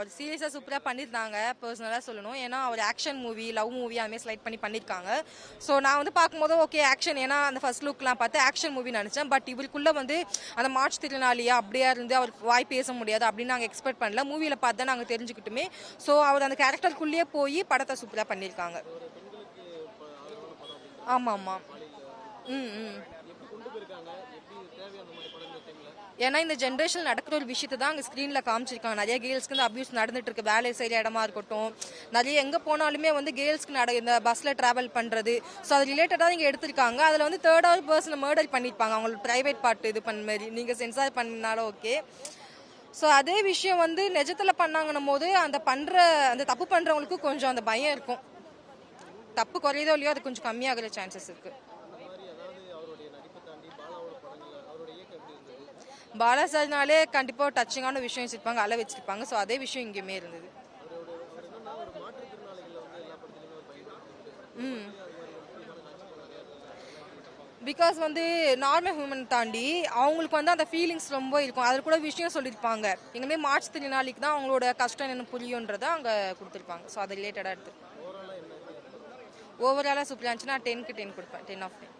அவர் சீரியஸாக சூப்பராக பண்ணியிருந்தாங்க பர்சனலாக சொல்லணும். ஏன்னா அவர் ஆக்ஷன் மூவி, லவ் மூவி அதுமாதிரி ஸ்லைட் பண்ணி பண்ணியிருக்காங்க. ஸோ நான் வந்து பார்க்கும்போது ஓகே ஆக்ஷன், ஏன்னா அந்த ஃபர்ஸ்ட் லுக்லாம் பார்த்து ஆக்ஷன் மூவி நினச்சேன். பட் இவருக்குள்ளே வந்து அந்த மார்ச் திருநாளியா அப்படியே இருந்து அவர் வாய் பேச முடியாது அப்படின்னு நாங்கள் எக்ஸ்பெக்ட் பண்ணல. மூவியில் பார்த்து தான் நாங்கள் தெரிஞ்சுக்கிட்டுமே. ஸோ அவர் அந்த கேரக்டருக்குள்ளேயே போய் படத்தை சூப்பராக பண்ணியிருக்காங்க. ஆமாம் ஆமாம். ம். ஏன்னா இந்த ஜென்ரேஷன் நடக்கிற ஒரு விஷயத்தை தான் அங்கே ஸ்க்ரீனில் காமிச்சிருக்காங்க. நிறைய கேர்ள்ஸ்க்கு இந்த அபியூஸ் நடந்துட்டு இருக்கு. வேலை செய்கிற இடமா இருக்கட்டும், நிறைய எங்கே போனாலுமே வந்து கேர்ள்ஸ்க்கு இந்த பஸ்ஸில் ட்ராவல் பண்ணுறது. ஸோ அது ரிலேட்டடாக இங்கே எடுத்திருக்காங்க. அதில் வந்து தேர்ட் பர்சனை மர்டர் பண்ணியிருப்பாங்க, அவங்களுக்கு ப்ரைவேட் பார்ட் இது பண்ண மாதிரி. நீங்கள் சென்சார் பண்ணாலும் ஓகே. ஸோ அதே விஷயம் வந்து நிஜத்தில் பண்ணாங்கன்னும் போது அந்த தப்பு பண்ணுறவங்களுக்கு கொஞ்சம் அந்த பயம் இருக்கும். தப்பு குறையதோ இல்லையோ அது கொஞ்சம் கம்மியாகிற சான்சஸ் இருக்குது. பாலா சார்னாலே கண்டிப்பாக டச்சிங்கான விஷயம் வச்சிருப்பாங்க, அழ வச்சிருப்பாங்க. ஸோ அதே விஷயம் இங்கேயுமே இருந்தது. பிகாஸ் வந்து நார்மல் ஹியூமன் தாண்டி அவங்களுக்கு வந்து அந்த ஃபீலிங்ஸ் ரொம்ப இருக்கும். அதில் கூட விஷயம் சொல்லியிருப்பாங்க. எங்களுமே மார்ச் திருநாளைக்கு தான் அவங்களோட கஷ்டம் என்ன புரியுன்றதை அங்கே கொடுத்துருப்பாங்க. ஸோ அது ரிலேட்டடாக எடுத்து ஓவராலாக சூப்பராக இருந்துச்சுன்னா 10க்கு 10 கொடுப்பேன். 10 ஆஃப் 10.